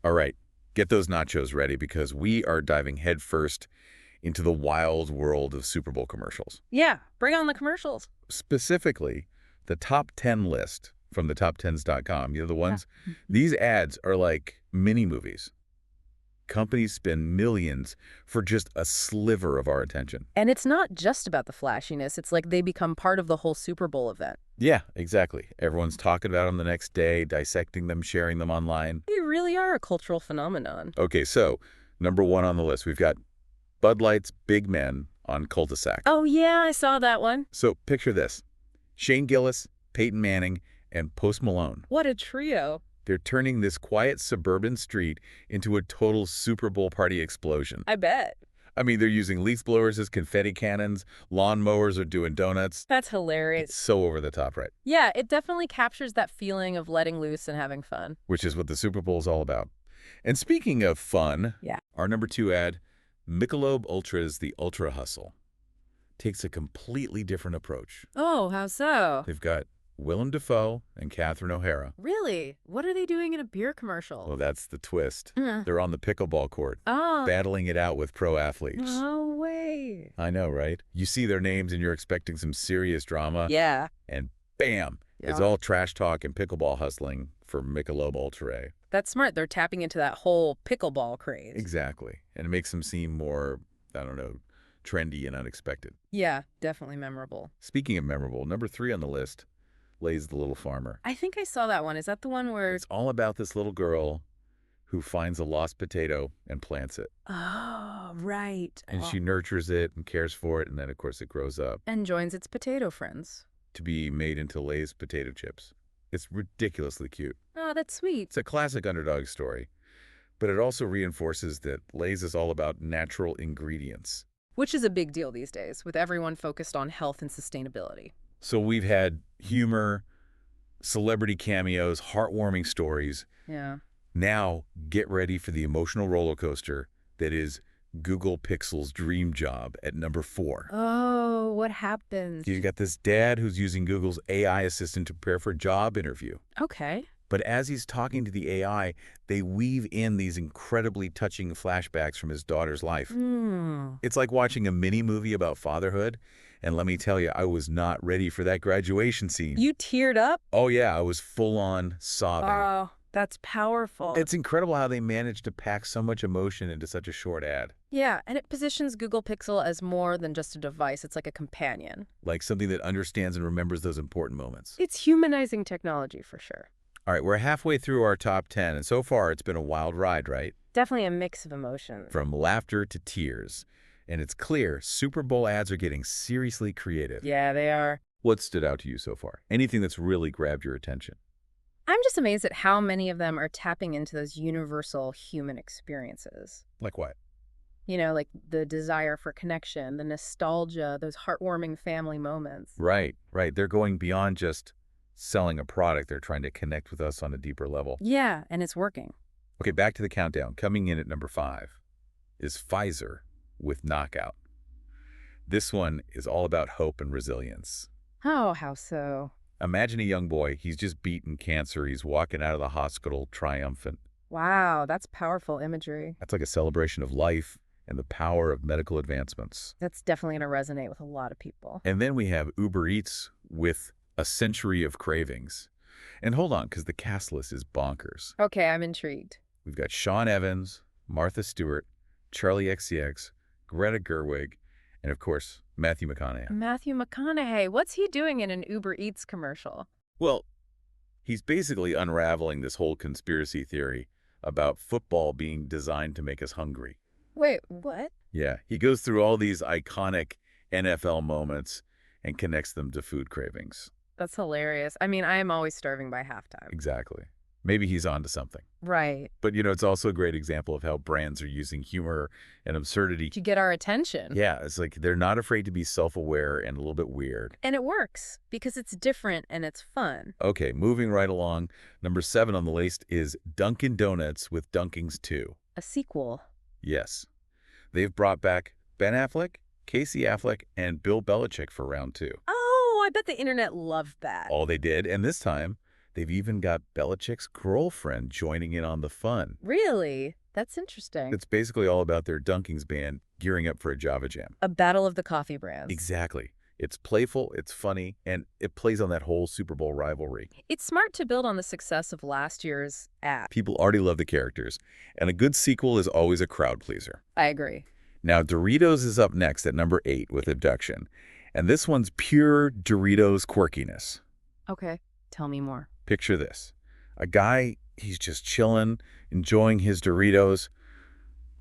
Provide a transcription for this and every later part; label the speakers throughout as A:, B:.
A: All right, get those nachos ready because we are diving headfirst into the wild world of Super Bowl commercials.
B: Yeah, bring on the commercials.
A: Specifically, the top 10 list from the top10s.com. You know, the
B: Yeah.
A: ones,
B: Mhm.
A: these ads are like mini movies. Companies spend millions for just a sliver of our attention.
B: And it's not just about the flashiness. It's like they become part of the whole Super Bowl event.
A: Yeah, exactly. Everyone's talking about them the next day, dissecting them, sharing them online.
B: They really are a cultural phenomenon.
A: Okay, so number one on the list, we've got Bud Light's Big Men on Cul-de-sac.
B: Oh, yeah, I saw that one.
A: So picture this. Shane Gillis, Peyton Manning, and Post Malone.
B: What a trio.
A: They're turning this quiet suburban street into a total Super Bowl party explosion.
B: I bet.
A: I mean, they're using leaf blowers as confetti cannons, lawn mowers are doing donuts.
B: That's
A: It's
B: hilarious.
A: so over the top, right?
B: Yeah, it definitely captures that feeling of letting loose and having fun.
A: Which is what the Super Bowl is all about. And speaking of fun,
B: Yeah.
A: our number two ad, Michelob Ultra's The Ultra Hustle, takes a completely different approach.
B: Oh, how so?
A: They've got Willem Dafoe and Catherine O'Hara.
B: Really? What are they doing in a beer
A: Well,
B: commercial?
A: that's the twist.
B: Uh,
A: They're on the pickleball court,
B: oh,
A: battling it out with pro athletes.
B: no way.
A: I know, right? You see their names and you're expecting some serious drama,
B: Yeah.
A: and bam, it's
B: Yeah.
A: all trash talk and pickleball hustling for Michelob Ultra.
B: That's smart. They're tapping into that whole pickleball craze.
A: Exactly. And it makes them seem more, I don't know, trendy and unexpected.
B: Yeah, definitely memorable.
A: Speaking of memorable, number three on the list, Lay's the Little Farmer.
B: I think I saw that one. Is that the one where...
A: It's all about this little girl who finds a lost potato and plants it.
B: Oh, right.
A: And she nurtures it and cares for it, and then, of course, it grows up
B: And joins its potato friends.
A: to be made into Lay's potato chips. It's ridiculously cute.
B: Oh, that's sweet.
A: It's a classic underdog story, but it also reinforces that Lay's is all about natural ingredients.
B: Which is a big deal these days, with everyone focused on health and sustainability.
A: So we've had humor, celebrity cameos, heartwarming stories.
B: Yeah.
A: Now get ready for the emotional roller coaster that is Google Pixel's dream job at number 4.
B: Oh, what happens?
A: You got this dad who's using Google's AI assistant to prepare for a job interview.
B: Okay.
A: But as he's talking to the AI, they weave in these incredibly touching flashbacks from his daughter's life.
B: Hmm.
A: It's like watching a mini movie about fatherhood. And let me tell you, I was not ready for that graduation scene.
B: You teared up?
A: Oh yeah, I was full on sobbing.
B: Oh, that's powerful.
A: It's incredible how they managed to pack so much emotion into such a short ad.
B: Yeah, and it positions Google Pixel as more than just a device. It's like a companion.
A: Like something that understands and remembers those important moments.
B: It's humanizing technology for sure.
A: All right, we're halfway through our top 10, and so far it's been a wild ride, right?
B: Definitely a mix of emotions.
A: From laughter to tears. And it's clear Super Bowl ads are getting seriously creative.
B: Yeah, they are.
A: What stood out to you so far? Anything that's really grabbed your attention?
B: I'm just amazed at how many of them are tapping into those universal human experiences.
A: Like what?
B: You know, like the desire for connection, the nostalgia, those heartwarming family moments.
A: Right. They're going beyond just selling a product. They're trying to connect with us on a deeper level.
B: Yeah, and it's working.
A: Okay, back to the countdown. Coming in at number 5 is Pfizer with Knockout. This one is all about hope and resilience.
B: Oh, how so?
A: Imagine a young boy. He's just beaten cancer. He's walking out of the hospital triumphant.
B: Wow, that's powerful imagery.
A: That's like a celebration of life and the power of medical advancements.
B: That's definitely going to resonate with a lot of people.
A: And then we have Uber Eats with A Century of Cravings. And hold on, because the cast list is bonkers.
B: Okay, I'm intrigued.
A: We've got Sean Evans, Martha Stewart, Charlie XCX, Greta Gerwig, and of course, Matthew McConaughey.
B: Matthew McConaughey, what's he doing in an Uber Eats commercial?
A: Well, he's basically unraveling this whole conspiracy theory about football being designed to make us hungry.
B: Wait, what?
A: Yeah, he goes through all these iconic NFL moments and connects them to food cravings.
B: That's hilarious. I mean, I am always starving by halftime.
A: Exactly. Maybe he's onto something.
B: Right.
A: But, it's also a great example of how brands are using humor and absurdity.
B: To get our attention.
A: Yeah, it's like they're not afraid to be self-aware and a little bit weird.
B: And it works because it's different and it's fun.
A: Okay, moving right along. Number 7 on the list is Dunkin' Donuts with Dunkings 2.
B: A sequel.
A: Yes. They've brought back Ben Affleck, Casey Affleck, and Bill Belichick for round 2.
B: Oh, I bet the internet loved that.
A: All they did, and this time, They've even got Belichick's girlfriend joining in on the fun.
B: Really? That's interesting.
A: It's basically all about their Dunkings band gearing up for a Java Jam.
B: A battle of the coffee brands.
A: Exactly. It's playful, it's funny, and it plays on that whole Super Bowl rivalry.
B: It's smart to build on the success of last year's ad.
A: People already love the characters, and a good sequel is always a crowd pleaser.
B: I agree.
A: Now, Doritos is up next at number 8 with Abduction, and this one's pure Doritos quirkiness.
B: Okay, tell me more.
A: Picture this. A guy, he's just chilling, enjoying his Doritos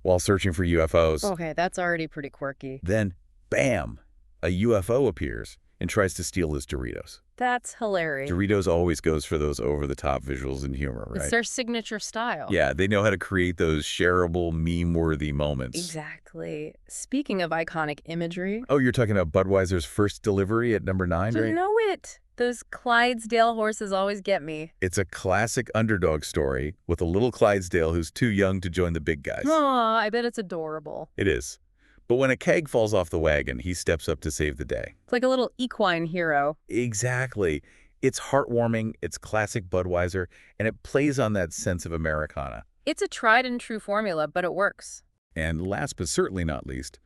A: while searching for UFOs.
B: Okay, that's already pretty quirky.
A: Then, bam, a UFO appears and tries to steal his Doritos.
B: That's hilarious.
A: Doritos always goes for those over-the-top visuals and humor, right?
B: It's their signature style.
A: Yeah, they know how to create those shareable, meme-worthy moments.
B: Exactly. Speaking of iconic imagery.
A: Oh, you're talking about Budweiser's first delivery at number 9,
B: You
A: right?
B: know it. Those Clydesdale horses always get me.
A: It's a classic underdog story with a little Clydesdale who's too young to join the big guys.
B: Aw, I bet it's adorable.
A: It is. But when a keg falls off the wagon, he steps up to save the day.
B: It's like a little equine hero.
A: Exactly. It's heartwarming, it's classic Budweiser, and it plays on that sense of Americana.
B: It's a tried and true formula, but it works.
A: And last but certainly not least,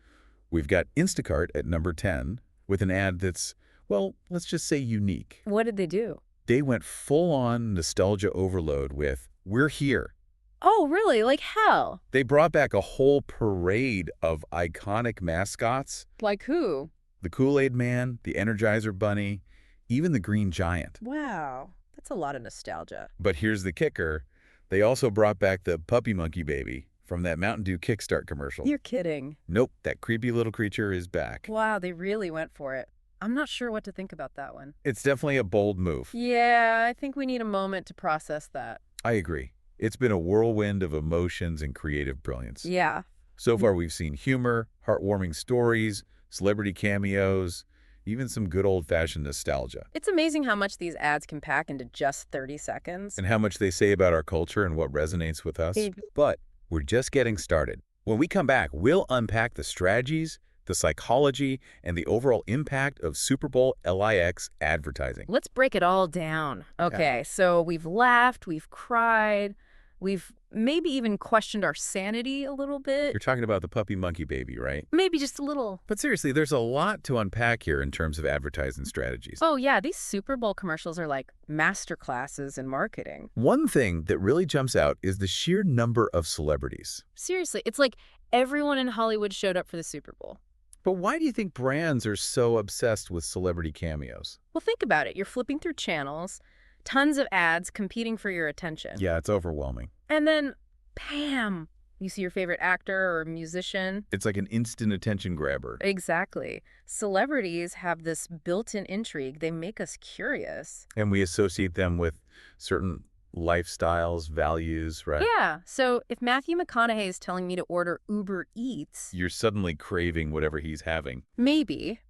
A: we've got Instacart at number 10 with an ad that's, well, let's just say unique.
B: What did they do?
A: They went full-on nostalgia overload with, "We're here."
B: Oh, really? Like how?
A: They brought back a whole parade of iconic mascots.
B: Like who?
A: The Kool-Aid Man, the Energizer Bunny, even the Green Giant.
B: Wow, that's a lot of nostalgia.
A: But here's the kicker. They also brought back the Puppy Monkey Baby from that Mountain Dew Kickstart commercial.
B: You're kidding.
A: Nope, that creepy little creature is back.
B: Wow, they really went for it. I'm not sure what to think about that one.
A: It's definitely a bold move.
B: Yeah, I think we need a moment to process that.
A: I agree. It's been a whirlwind of emotions and creative brilliance.
B: Yeah.
A: So far, we've seen humor, heartwarming stories, celebrity cameos, even some good old-fashioned nostalgia.
B: It's amazing how much these ads can pack into just 30 seconds.
A: And how much they say about our culture and what resonates with us. But we're just getting started. When we come back, we'll unpack the strategies, the psychology, and the overall impact of Super Bowl LIX advertising.
B: Let's break it all down. Okay, so we've laughed, we've cried, we've maybe even questioned our sanity a little bit.
A: You're talking about the Puppy Monkey Baby, right?
B: Maybe just a little.
A: But seriously, there's a lot to unpack here in terms of advertising strategies.
B: Oh yeah, these Super Bowl commercials are like master classes in marketing.
A: One thing that really jumps out is the sheer number of celebrities.
B: Seriously, it's like everyone in Hollywood showed up for the Super Bowl.
A: But why do you think brands are so obsessed with celebrity cameos?
B: Well, think about it. You're flipping through channels, tons of ads competing for your attention.
A: Yeah, it's overwhelming.
B: And then, bam, you see your favorite actor or musician.
A: It's like an instant attention grabber.
B: Exactly. Celebrities have this built-in intrigue. They make us curious.
A: And we associate them with certain lifestyles, values, right?
B: Yeah. So if Matthew McConaughey is telling me to order Uber Eats,
A: You're suddenly craving whatever he's having.
B: maybe.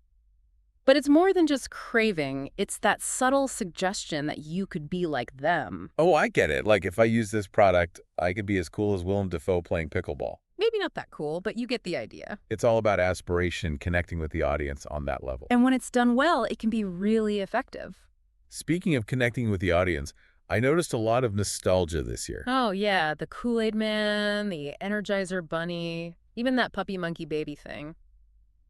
B: But it's more than just craving. It's that subtle suggestion that you could be like them.
A: Oh, I get it. Like if I use this product, I could be as cool as Willem Dafoe playing pickleball.
B: Maybe not that cool, but you get the idea.
A: It's all about aspiration, connecting with the audience on that level.
B: And when it's done well, it can be really effective.
A: Speaking of connecting with the audience, I noticed a lot of nostalgia this year.
B: Oh, yeah, the Kool-Aid Man, the Energizer Bunny, even that Puppy Monkey Baby thing.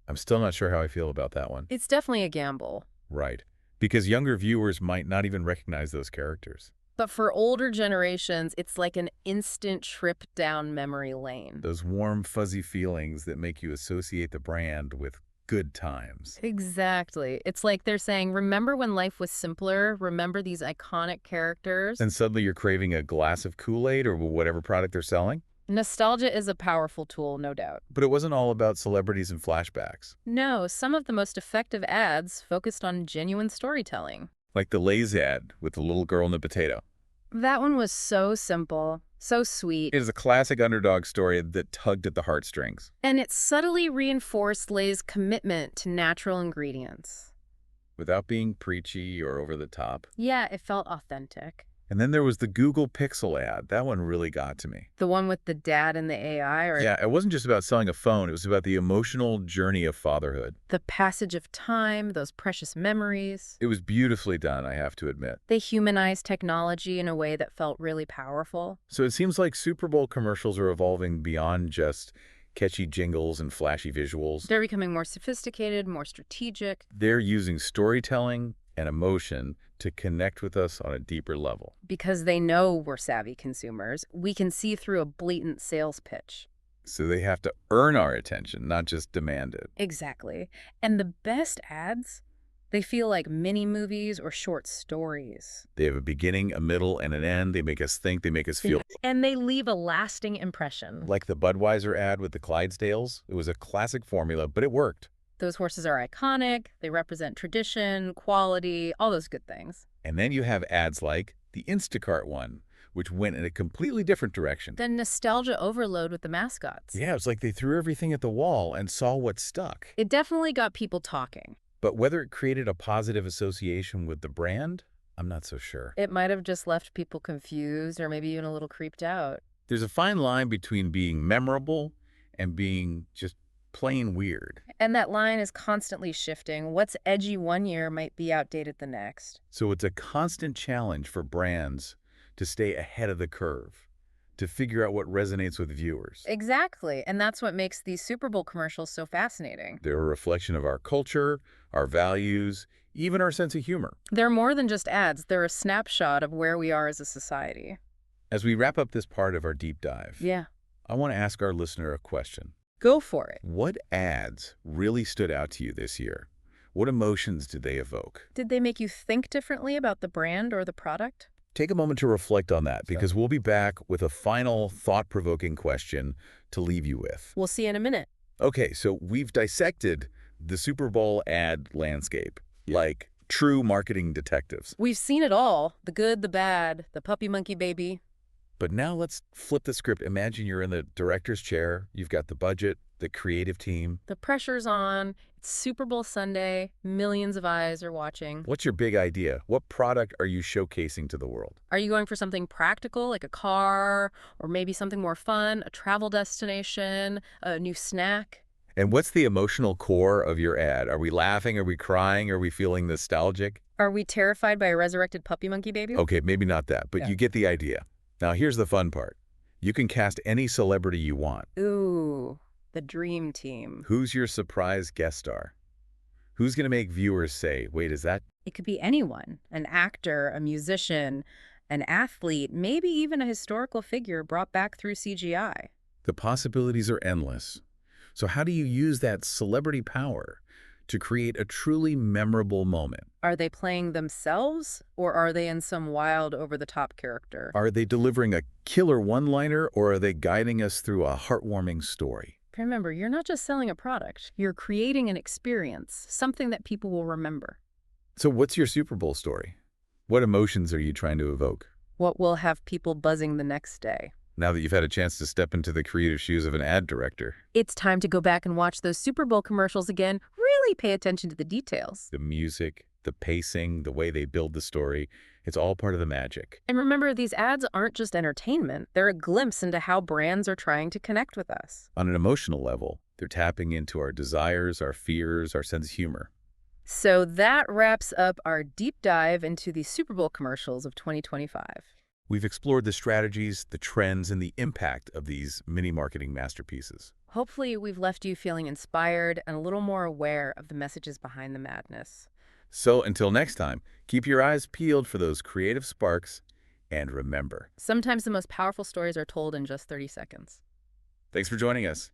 A: I'm still not sure how I feel about that one.
B: It's definitely a gamble.
A: Right. Because younger viewers might not even recognize those characters.
B: But for older generations, it's like an instant trip down memory lane.
A: Those warm, fuzzy feelings that make you associate the brand with good times.
B: Exactly. It's like they're saying, remember when life was simpler? Remember these iconic characters?
A: And suddenly you're craving a glass of Kool-Aid or whatever product they're selling.
B: Nostalgia is a powerful tool, no doubt.
A: But it wasn't all about celebrities and flashbacks.
B: No, some of the most effective ads focused on genuine storytelling.
A: Like the Lay's ad with the little girl and the potato.
B: That one was so simple, so sweet.
A: It is a classic underdog story that tugged at the heartstrings.
B: And it subtly reinforced Lay's commitment to natural ingredients.
A: Without being preachy or over the top.
B: Yeah, it felt authentic.
A: And then there was the Google Pixel ad. That one really got to me.
B: The one with the dad and the AI, or
A: Yeah, it wasn't just about selling a phone. It was about the emotional journey of fatherhood.
B: the passage of time, those precious memories.
A: It was beautifully done, I have to admit.
B: They humanized technology in a way that felt really powerful.
A: So it seems like Super Bowl commercials are evolving beyond just catchy jingles and flashy visuals.
B: They're becoming more sophisticated, more strategic.
A: They're using storytelling and emotion to connect with us on a deeper level.
B: Because they know we're savvy consumers, we can see through a blatant sales pitch.
A: So they have to earn our attention, not just demand it.
B: Exactly. And the best ads, they feel like mini movies or short stories.
A: They have a beginning, a middle, and an end. They make us think, they make us feel.
B: And they leave a lasting impression.
A: Like the Budweiser ad with the Clydesdales. It was a classic formula, but it worked.
B: Those horses are iconic. They represent tradition, quality, all those good things.
A: And then you have ads like the Instacart one, which went in a completely different direction.
B: Then nostalgia overload with the mascots.
A: Yeah, it's like they threw everything at the wall and saw what stuck.
B: It definitely got people talking.
A: But whether it created a positive association with the brand, I'm not so sure.
B: It might have just left people confused or maybe even a little creeped out.
A: There's a fine line between being memorable and being just plain weird.
B: And that line is constantly shifting. What's edgy one year might be outdated the next.
A: So it's a constant challenge for brands to stay ahead of the curve, to figure out what resonates with viewers.
B: Exactly. And that's what makes these Super Bowl commercials so fascinating.
A: They're a reflection of our culture, our values, even our sense of humor.
B: They're more than just ads. They're a snapshot of where we are as a society.
A: As we wrap up this part of our deep dive,
B: Yeah.
A: I want to ask our listener a question.
B: Go for it.
A: What ads really stood out to you this year? What emotions did they evoke?
B: Did they make you think differently about the brand or the product?
A: Take a moment to reflect on that, because we'll be back with a final thought-provoking question to leave you with.
B: We'll see you in a minute.
A: Okay, so we've dissected the Super Bowl ad landscape like true marketing detectives.
B: We've seen it all. The good, the bad, the puppy monkey baby.
A: But now let's flip the script. Imagine you're in the director's chair. You've got the budget, the creative team.
B: The pressure's on. It's Super Bowl Sunday. Millions of eyes are watching.
A: What's your big idea? What product are you showcasing to the world?
B: Are you going for something practical, like a car, or maybe something more fun, a travel destination, a new snack?
A: And what's the emotional core of your ad? Are we laughing? Are we crying? Are we feeling nostalgic?
B: Are we terrified by a resurrected puppy monkey baby?
A: Okay, maybe not that, but you get the idea. Now, here's the fun part. You can cast any celebrity you want.
B: Ooh, the dream team.
A: Who's your surprise guest star? Who's going to make viewers say, wait, is that?
B: It could be anyone, an actor, a musician, an athlete, maybe even a historical figure brought back through CGI.
A: The possibilities are endless. So how do you use that celebrity power to create a truly memorable moment?
B: Are they playing themselves, or are they in some wild, over-the-top character?
A: Are they delivering a killer one-liner, or are they guiding us through a heartwarming story?
B: Remember, you're not just selling a product. You're creating an experience, something that people will remember.
A: So what's your Super Bowl story? What emotions are you trying to evoke?
B: What will have people buzzing the next day?
A: Now that you've had a chance to step into the creative shoes of an ad director.
B: It's time to go back and watch those Super Bowl commercials again. Really pay attention to the details.
A: The music, the pacing, the way they build the story, it's all part of the magic.
B: And remember, these ads aren't just entertainment. They're a glimpse into how brands are trying to connect with us.
A: On an emotional level, they're tapping into our desires, our fears, our sense of humor.
B: So that wraps up our deep dive into the Super Bowl commercials of 2025.
A: We've explored the strategies, the trends, and the impact of these mini-marketing masterpieces.
B: Hopefully, we've left you feeling inspired and a little more aware of the messages behind the madness.
A: So until next time, keep your eyes peeled for those creative sparks, and remember.
B: Sometimes the most powerful stories are told in just 30 seconds.
A: Thanks for joining us.